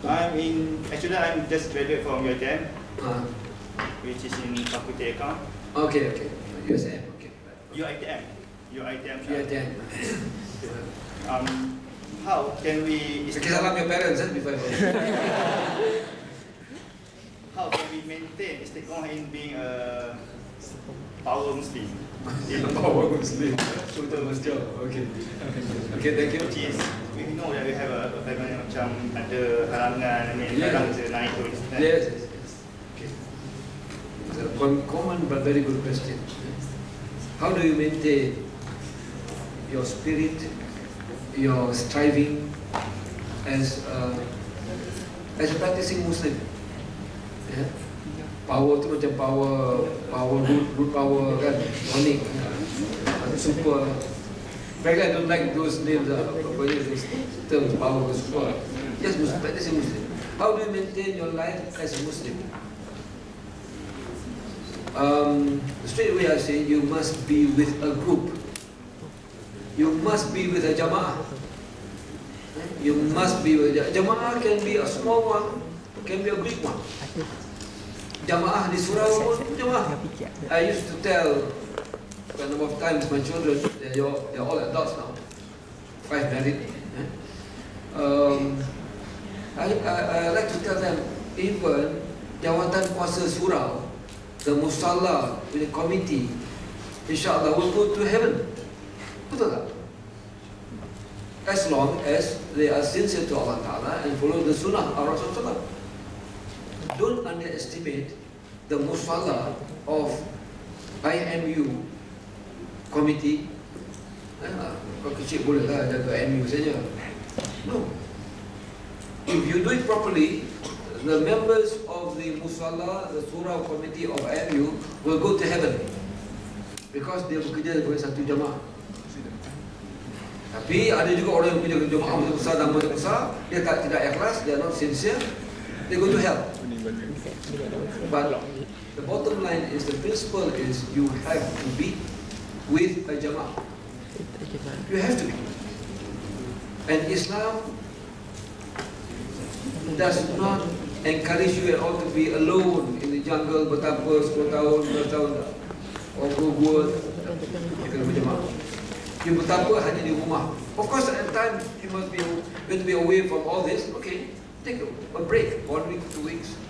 I'm just graduate from UITM, which is in Faculty Account. Okay. USM. Okay. UITM. UITM. How can we? Salam your parents before. How can we maintain istiqomah in being a power Muslim? Power Muslim. Total Muslim. Okay. Okay, thank you. Which is, we know that we have a macam ada halangan, kadang naik terus. Yes. Okay. It's a common but very good question. How do you maintain your spirit, your striving as a practicing Muslim? Yeah? Power tu macam power good power kan, tonic, super. Frankly, I don't like those names, those terms, power, super. Just practicing Muslim. How do you maintain your life as a Muslim? Straight away I say you must be with a group. You must be with a jama'ah. You must be with a jama'ah. Can be a small one, can be a big one. Jama'ah di surau pun jama'ah. I used to tell a number of times my children, they're all adults now, 5 married. I like to tell them, even jawatan kuasa surau, the musalla with the committee, insyaAllah will go to heaven. Betul tak? As long as they are sincere to Allah Ta'ala and follow the sunnah of Rasulullah. Don't underestimate the musalla of IMU committee. Kau kecil boleh lah jaga IMU saja. No. If you do it properly, the members of the musalla, the surah committee of IMU will go to heaven because dia bekerja sebagai satu jamaah. Tapi ada juga orang yang punya jemaah besar dan besar, dia tidak ikhlas, dia not sincere, they go to hell. But the bottom line is, the principle is, you have to be with a jamaah. You have to be. And Islam does not encourage you at all to be alone in the jungle bertapa 10 tahun, 12 tahun, or gua kita kena berjamaah. You bertapa hanya di rumah. Of course, at the time you must be going to be away from all this. Okay, take a break, 1 week, 2 weeks.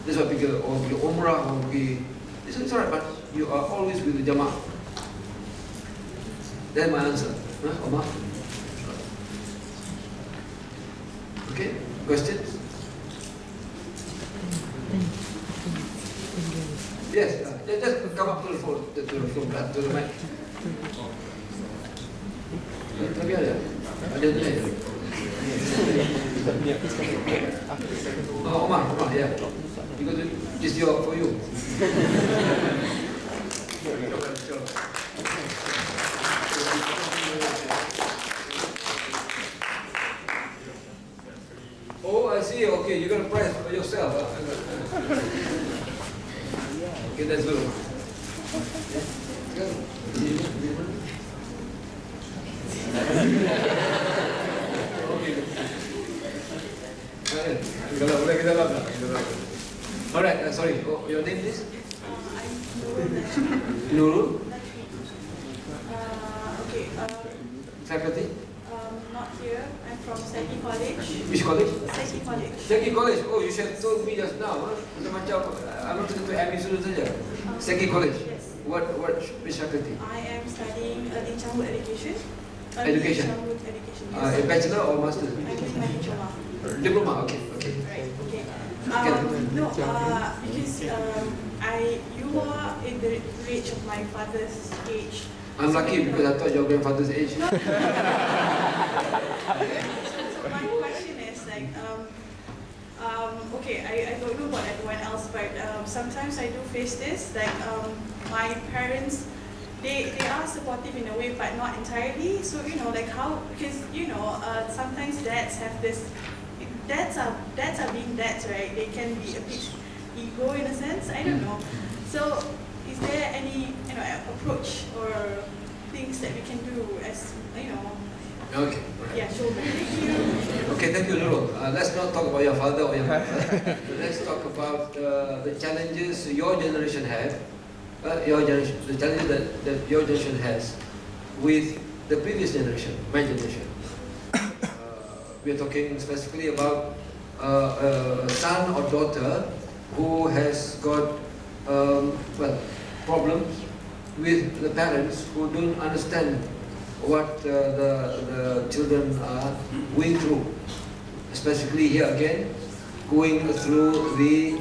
That's why people pergi umrah, or pergi. It's alright, but you are always with the jamaah. That's my answer. Omar. Okay, questions? Yes, just come up to the phone, to the mic. Tapi ada ni. Omar, yeah. Because this is for you. Oh, I see. Okay, you're gonna press for yourself. Okay, that's good. Alright, sorry. Oh, your name is? Nurul. Okay. Faculty? Not here. I'm from Seki College. Which college? Seki College. Seki College. Oh, you should have told me just now. Macam I'm not going to ME student saja. Seki College. Yes. Which faculty? I am studying early childhood education. Education. Childhood education. A Yes. bachelor or master? I'm doing my diploma. Diploma. Okay. Right. Okay. No. Because you are in the range of my father's age. I'm lucky because I thought your grandfather's age. So my question is like, okay, I don't know about everyone else, but sometimes I do face this. Like my parents, they are supportive in a way, but not entirely. So like how? Because sometimes dads have this. Dads are being dads, right? They can be a bit ego in a sense. I don't know. So is there any approach or things that we can do as Okay. Yeah, shoulder. Thank you. Okay, thank you, Nurul. Let's not talk about your father or your mother. Let's talk about the challenges your generation have, the challenges that your generation has with the previous generation, my generation. We are talking specifically about a son or daughter who has got problems with the parents who don't understand what the children are going through, especially here again, going through the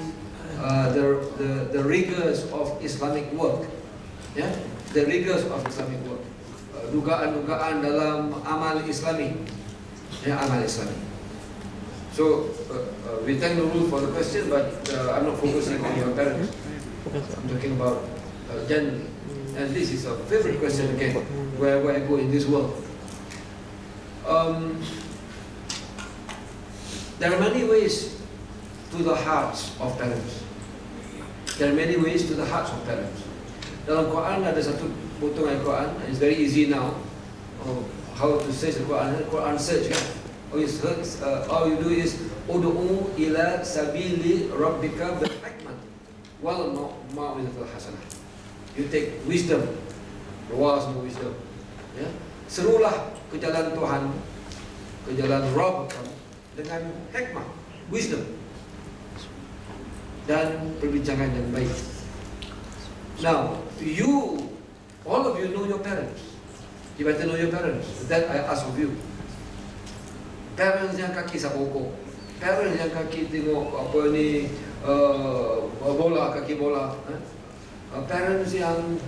rigors of Islamic work, yeah, the rigors of Islamic work, dugaan-dugaan dalam amal Islami, ya, amal Islami. So we thank Nurul for the question, but I'm not focusing on your parents. I'm talking about generally. And this is a favorite question again, wherever I go in this world. There are many ways to the hearts of parents. There are many ways to the hearts of parents. Dalam Quran ada satu potongan Quran, it's very easy now. How to search the Quran? Quran search kan? All you do is Udu'u ila sabili rabbika bil hikmah wal mau'izatil hasanah. You take wisdom, luas wisdom, ya. Serulah ke jalan Tuhan, ke jalan Rabb kamu dengan hikmah, wisdom dan perbincangan yang baik. Now, all of you know your parents. You better know your parents. That I ask of you. Parents yang kaki sapokok, parents yang kaki tengok apa ni bola, kaki bola. Parents yang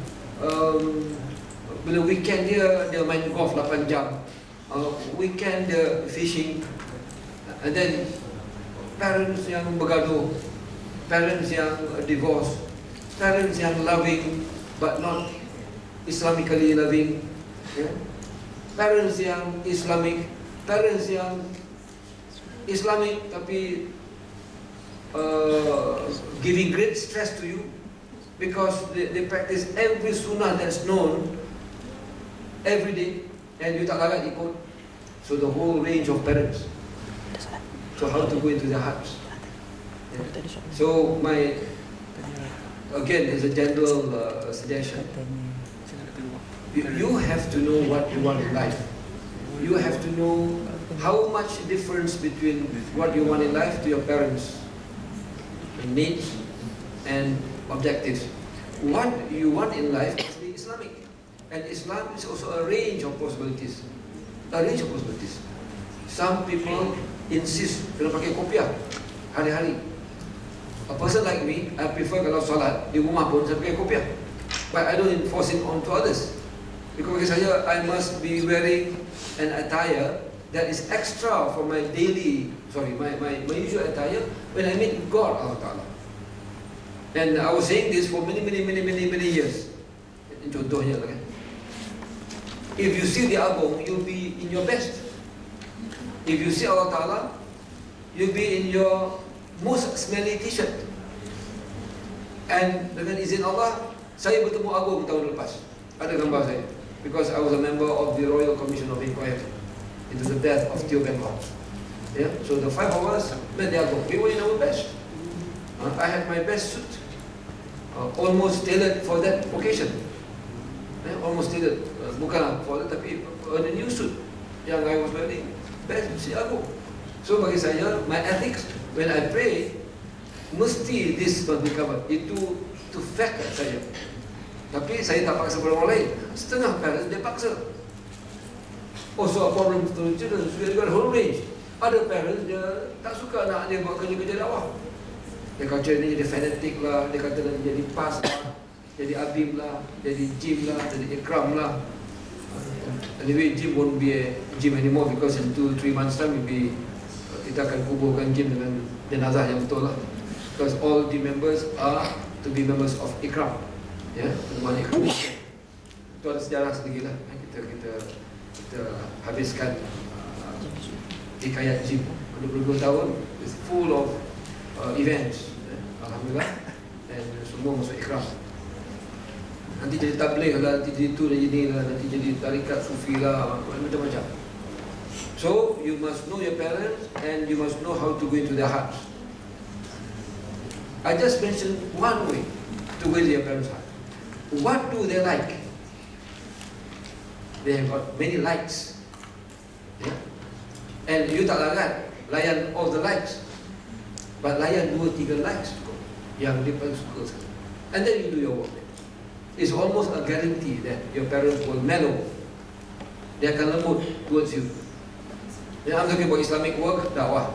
bila weekend dia main golf 8 jam, weekend dia fishing, and then parents yang bergaduh, parents yang divorce, parents yang loving but not Islamically loving, yeah? Parents yang Islamic, parents yang Islamic tapi giving great stress to you, because they practice every sunnah that's known every day, and you tak larat ikut. So the whole range of parents. So how to go into their hearts? Yeah. So again, as a general suggestion, you have to know what you want in life. You have to know how much difference between what you want in life to your parents' needs and objectives. What you want in life must be Islamic, and Islam is also a range of possibilities. A range of possibilities. Some people insist kena pakai kopiah hari-hari. A person like me, I prefer kalau solat di rumah pun saya pakai kopiah, but I don't enforce it on to others, because bagi saya I must be wearing an attire that is extra for my usual attire when I meet God Allah Ta'ala. And I was saying this for many years. Contohnya lah kan. If you see the Agong, you'll be in your best. If you see Allah Ta'ala, you'll be in your most smelly t-shirt. And dengan izin Allah, saya bertemu Agong tahun lepas. Ada gambar saya. Because I was a member of the Royal Commission of Inquiry into the death of Tio Ben Law. Yeah? So the 5 of us met the Agong. We were in our best. I had my best suit, almost tailored for that occasion. Almost tailored, bukan for that, tapi a new suit yang I was wearing, best si Agong. So bagi saya, my ethics when I pray, mesti this must be covered. Itu fact saya. Tapi saya tak paksa pada orang lain. Setengah parents dia paksa. Also a problem to the children, we got a whole range. Ada parents dia tak suka anak dia buat kerja-kerja dakwah. Dia kata ni jadi fanatik lah, dia kata nanti jadi pas lah, jadi abim lah, jadi gym lah, jadi ikram lah. Anyway, gym won't be a gym anymore because in 2-3 months time kita akan kuburkan gym dengan jenazah yang betul lah. Because all the members are to be members of ikram. Ya, teman ikram. Itu ada sejarah sedikit lah. Kita habiskan hikayat gym 22 tahun, it's full of events. Alhamdulillah. Dan semua masuk ikram. Nanti jadi tabligh lah, nanti jadi tu dan ini lah, nanti jadi tarikat sufi lah, macam-macam. So you must know your parents and you must know how to go into their hearts. I just mentioned one way to go into your parents' heart. What do they like? They have got many likes. Yeah? And you tak layan all the likes. But layan 2-3 likes yang dia paling suka. And then you do your work. It's almost a guarantee that your parents will mellow. Dia akan lembut towards you. I'm talking about Islamic work, dakwah.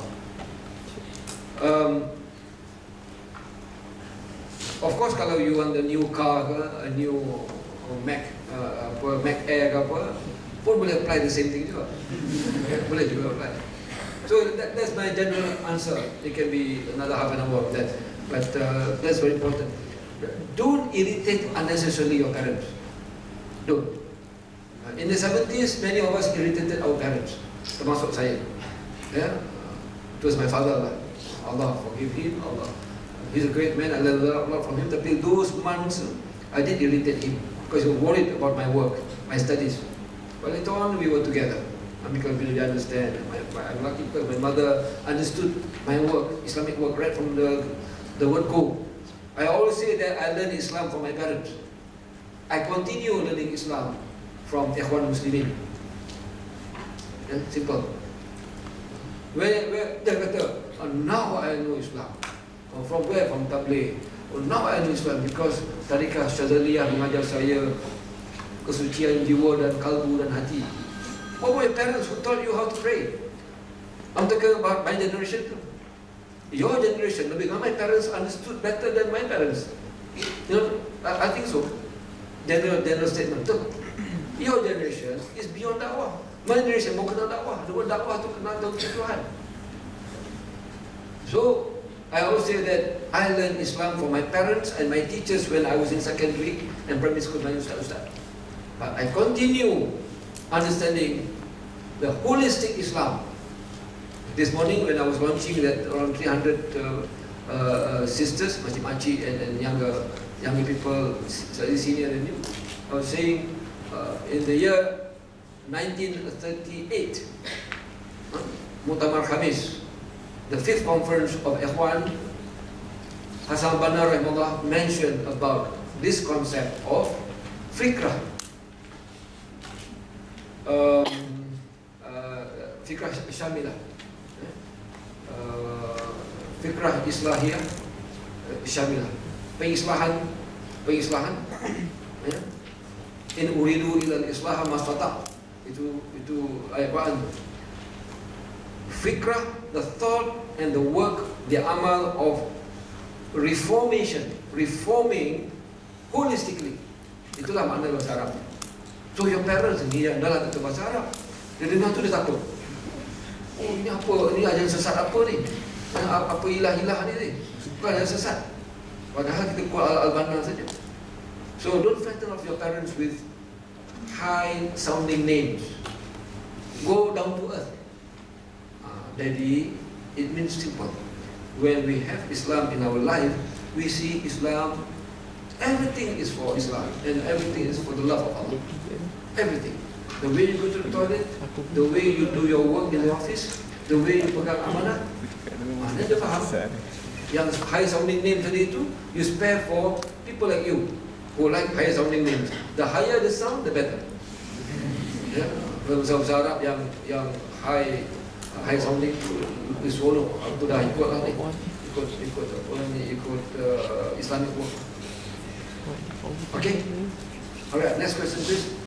Of course, kalau you want a new car ke, a new Mac Air ke apa, pun boleh apply the same thing juga. Boleh juga apply. So that's my general answer. It can be another half an hour of that, but that's very important. Don't irritate unnecessarily your parents. Don't. In the 70s, many of us irritated our parents, termasuk saya. Yeah? It was my father lah. Allah forgive him. Allah. He's a great man. I learned a lot from him. Tapi those months, I did irritate him because he was worried about my work, my studies. But later on, we were together. Because we really understand. I'm lucky because my mother understood my work, Islamic work, right from the word go. I always say that I learned Islam from my parents. I continue learning Islam from Ikhwan Muslimin. Yeah, simple. Where dia kata, now I know Islam. From where? From Tabligh. Now I know Islam because Tariqah Syazaliyah mengajar saya kesucian jiwa dan kalbu dan hati. What were your parents who taught you how to pray? I'm talking about my generation too. Your generation, because my parents understood better than my parents. You know, I think so. General statement. Your generation is beyond dakwah. My generation mau kenal dakwah. The word dakwah tu kenal Tuhan. So, I always say that I learned Islam from my parents and my teachers when I was in secondary and primary school, my ustaz. But I continue understanding the holistic Islam. This morning when I was launching that around 300 sisters, makcik-makcik and younger people, slightly senior than you, I was saying in the year 1938, Muktamar Khamis, the 5th conference of Ikhwan, Hassan Banna rahimahullah mentioned about this concept of fikrah. Fikrah Syamilah, fikrah Islahiyah Syamilah, pengislahan, ya. In uridu ilal islah mastata, itu ayat Quran. Fikrah, the thought and the work, the amal of reforming holistically. Itulah makna bahasa Arab. So your parents ni yang dah lah kata bahasa Arab, dia dengar tu dia takut. Oh ini apa? Ini ajaran sesat apa ni? Apa ilah-ilah ni? Bukan ajaran sesat. Padahal kita kuat Al-Banna saja. So don't frighten off your parents with high sounding names. Go down to earth. Daddy, it means simple. When we have Islam in our life, we see Islam, everything is for Islam and everything is for the love of Allah. Everything. The way you go to the toilet, the way you do your work in the office, the way you pegang amanah, mana dia faham? Yang high sounding name tadi itu, you spare for people like you who like high sounding names. The higher the sound, the better. Ya, bahasa Arab yang high sounding itu swallow, itu dah ikut lah ni, ikut Islamic work. Okay, alright. Next question, please.